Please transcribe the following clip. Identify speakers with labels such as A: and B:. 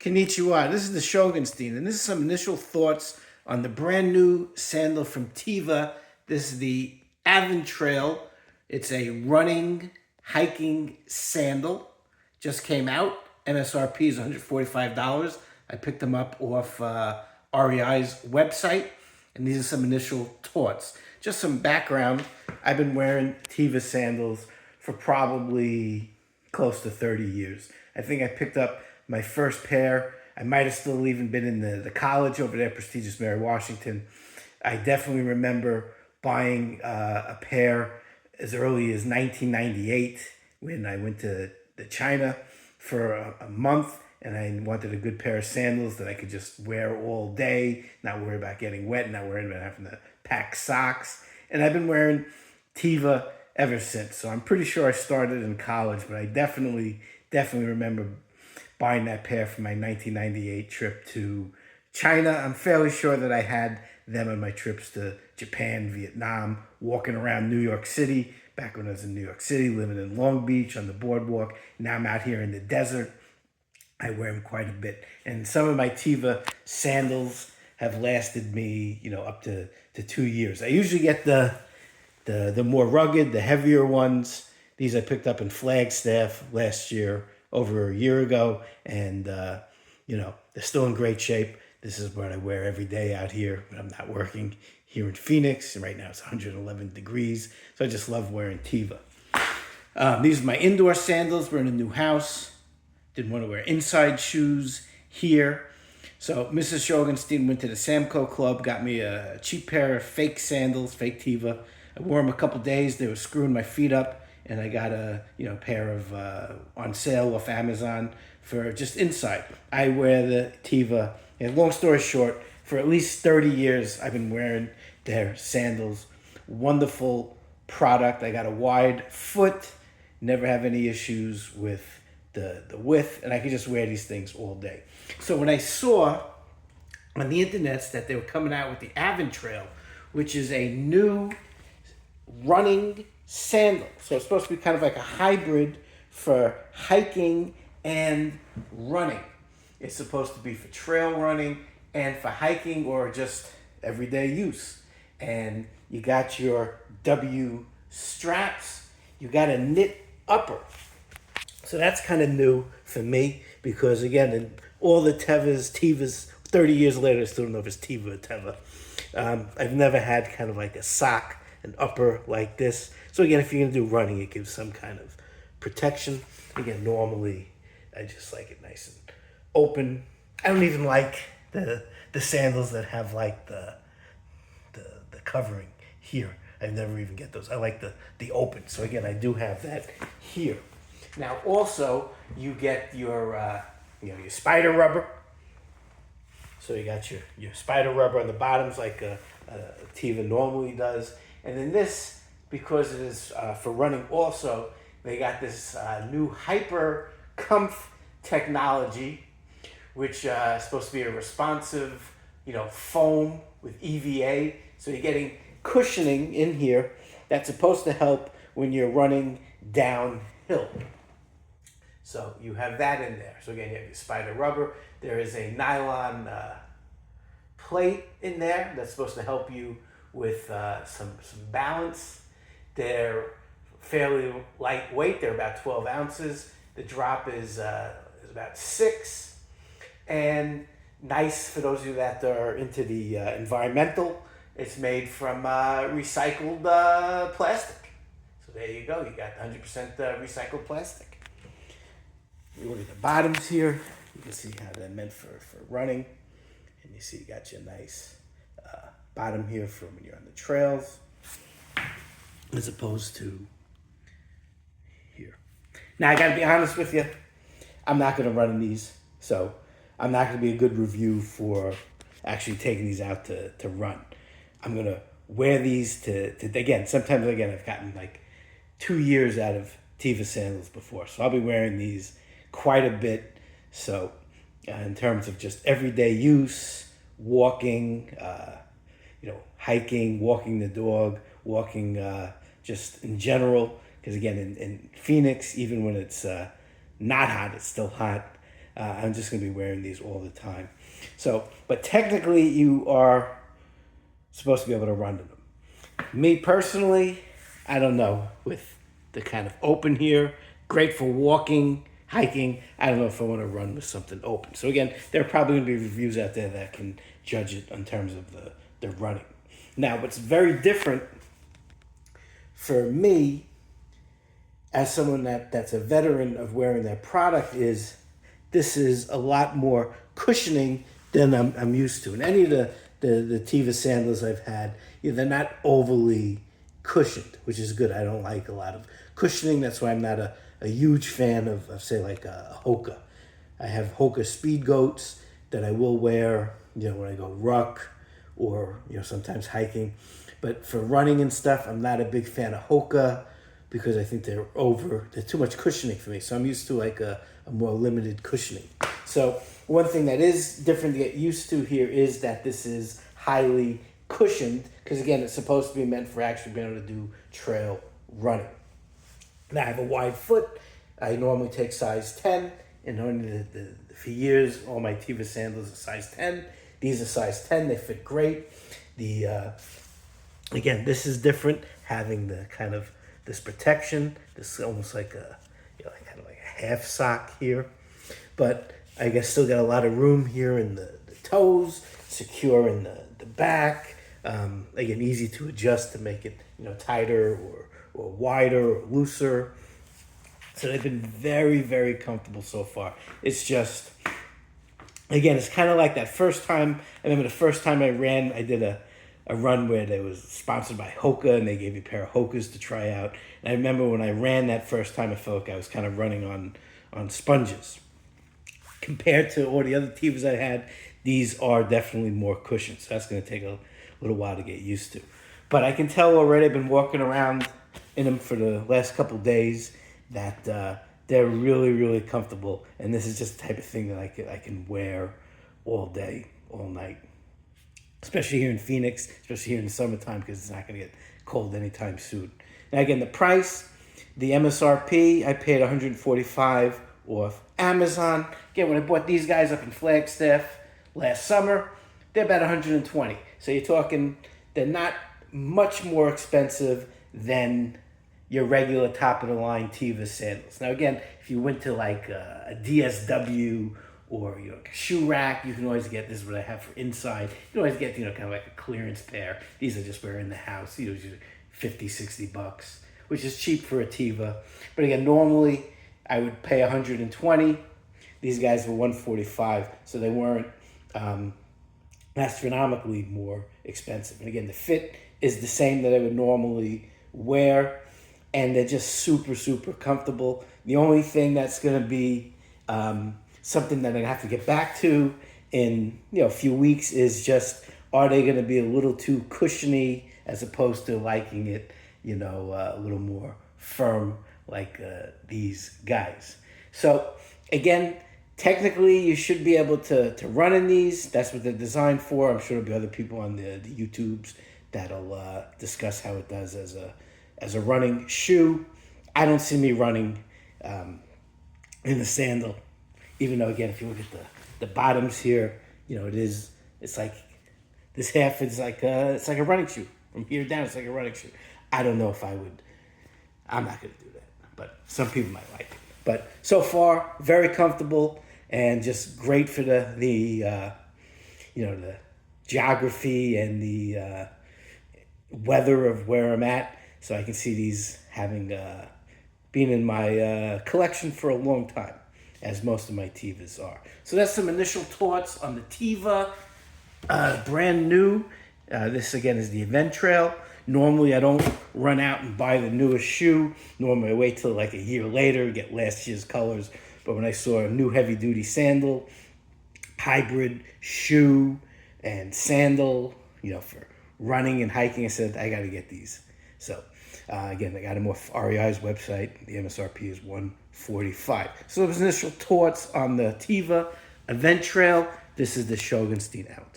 A: Konnichiwa, this is the Shogunstein, and this is some initial thoughts on the brand new sandal from Teva. This is the Aventrail. It's a running, hiking sandal. Just came out. MSRP is $145. I picked them up off REI's website, and these are some initial thoughts. Just some background. I've been wearing Teva sandals for probably close to 30 years. I think I picked up my first pair. I might have still even been in the college over there, prestigious Mary Washington. I definitely remember buying a pair as early as 1998 when I went to China for a month, and I wanted a good pair of sandals that I could just wear all day, not worry about getting wet, not worry about having to pack socks. And I've been wearing Teva ever since. So I'm pretty sure I started in college, but I definitely remember buying that pair for my 1998 trip to China. I'm fairly sure that I had them on my trips to Japan, Vietnam, walking around New York City, back when I was in New York City, living in Long Beach on the boardwalk. Now I'm out here in the desert. I wear them quite a bit. And some of my Teva sandals have lasted me, up to 2 years. I usually get the more rugged, the heavier ones. These I picked up in Flagstaff last year, over a year ago, and they're still in great shape. This is what I wear every day out here when I'm not working here in Phoenix. And right now it's 111 degrees, so I just love wearing Teva. These are my indoor sandals. We're in a new house. Didn't want to wear inside shoes here. So Mrs. Shogunstein went to the Samco Club, got me a cheap pair of fake sandals, fake Teva. I wore them a couple days. They were screwing my feet up, and I got a pair of on sale off Amazon for just inside. I wear the Teva, and long story short, for at least 30 years, I've been wearing their sandals. Wonderful product. I got a wide foot, never have any issues with the width, and I could just wear these things all day. So when I saw on the internet that they were coming out with the Aventrail, which is a new running sandal. So it's supposed to be kind of like a hybrid for hiking and running. It's supposed to be for trail running and for hiking or just everyday use. And you got your W straps. You got a knit upper. So that's kind of new for me because, again, in all the Tevas, 30 years later, I still don't know if it's Teva or Teva. I've never had kind of like a sock, an upper like this. So again, if you're going to do running, it gives some kind of protection. Again, normally, I just like it nice and open. I don't even like the sandals that have like the covering here. I never even get those. I like the open. So again, I do have that here. Now also, you get your spider rubber. So you got your spider rubber on the bottoms like a Teva normally does. And then this, because it is for running also, they got this new Hyper Comf technology, which is supposed to be a responsive, foam with EVA. So you're getting cushioning in here that's supposed to help when you're running downhill. So you have that in there. So again, you have your spider rubber. There is a nylon plate in there that's supposed to help you with some balance. They're fairly lightweight. They're about 12 ounces. The drop is about 6. And nice for those of you that are into the environmental. It's made from recycled plastic. So there you go. You got 100% recycled plastic. You look at the bottoms here. You can see how they're meant for running. And you see you got your nice bottom here for when you're on the trails, as opposed to here. Now, I got to be honest with you. I'm not going to run in these. So I'm not going to be a good review for actually taking these out to run. I'm going to wear these to again, sometimes, I've gotten like 2 years out of Teva sandals before. So I'll be wearing these quite a bit. So in terms of just everyday use, walking, hiking, walking the dog, walking just in general. Because again, in Phoenix, even when it's not hot, it's still hot. I'm just going to be wearing these all the time. So, but technically you are supposed to be able to run in them. Me personally, I don't know, with the kind of open here, great for walking, hiking. I don't know if I want to run with something open. So again, there are probably going to be reviews out there that can judge it in terms of the running. Now, what's very different for me, as someone that's a veteran of wearing that product, is this is a lot more cushioning than I'm used to. And any of the Teva sandals I've had, they're not overly cushioned, which is good. I don't like a lot of cushioning. That's why I'm not a huge fan of say, like a Hoka. I have Hoka Speed Goats that I will wear, when I go ruck or, sometimes hiking. But for running and stuff, I'm not a big fan of Hoka because I think they're too much cushioning for me. So I'm used to like a more limited cushioning. So one thing that is different to get used to here is that this is highly cushioned, because again, it's supposed to be meant for actually being able to do trail running. Now I have a wide foot. I normally take size 10, and only for years, all my Teva sandals are size 10. These are size 10, they fit great. Again, this is different, having the kind of this protection, this almost like kind of like a half sock here. But I guess still got a lot of room here in the toes, secure in the back. Again, easy to adjust to make it tighter or wider or looser. So they've been very, very comfortable so far. It's just, again, it's kind of like that first time. I remember the first time I ran, I did a run where they was sponsored by Hoka, and they gave me a pair of Hokas to try out. And I remember when I ran that first time, I felt like I was kind of running on sponges. Compared to all the other Tevas I had, these are definitely more cushioned. So that's going to take a little while to get used to. But I can tell already, I've been walking around in them for the last couple days, that they're really, really comfortable. And this is just the type of thing that I can wear all day, all night. Especially here in Phoenix, especially here in the summertime, because it's not going to get cold anytime soon. Now again, the price, the MSRP, I paid $145 off Amazon. Again, when I bought these guys up in Flagstaff last summer, they're about $120. So you're talking, they're not much more expensive than your regular top-of-the-line Teva sandals. Now again, if you went to like a DSW or a shoe rack, you can always get, this is what I have for inside, you can always get kind of like a clearance pair. These are just we're in the house, usually $50-$60, which is cheap for a Teva. But again, normally I would pay $120. These guys were $145, so they weren't astronomically more expensive. And again, the fit is the same that I would normally wear, and they're just super, super comfortable. The only thing that's going to be something that I have to get back to in a few weeks is just, are they going to be a little too cushiony as opposed to liking it, a little more firm like these guys. So again, technically you should be able to run in these. That's what they're designed for. I'm sure there'll be other people on the YouTubes that'll discuss how it does as a running shoe. I don't see me running in the sandal, even though again, if you look at the bottoms here, it's like this half is like it's like a running shoe. From here down, it's like a running shoe. I don't know if I would. I'm not going to do that, but some people might like it. But so far, very comfortable and just great for the geography and the weather of where I'm at. So I can see these having been in my collection for a long time, as most of my Tevas are. So that's some initial thoughts on the Teva, brand new. This again is the Aventrail. Normally I don't run out and buy the newest shoe. Normally I wait till like a year later, get last year's colors. But when I saw a new heavy duty sandal, hybrid shoe and sandal, for running and hiking, I said, I got to get these. So again, I got them off REI's website. The MSRP is $145. So those initial thoughts on the Teva Aventrail. This is the Shogunstein out.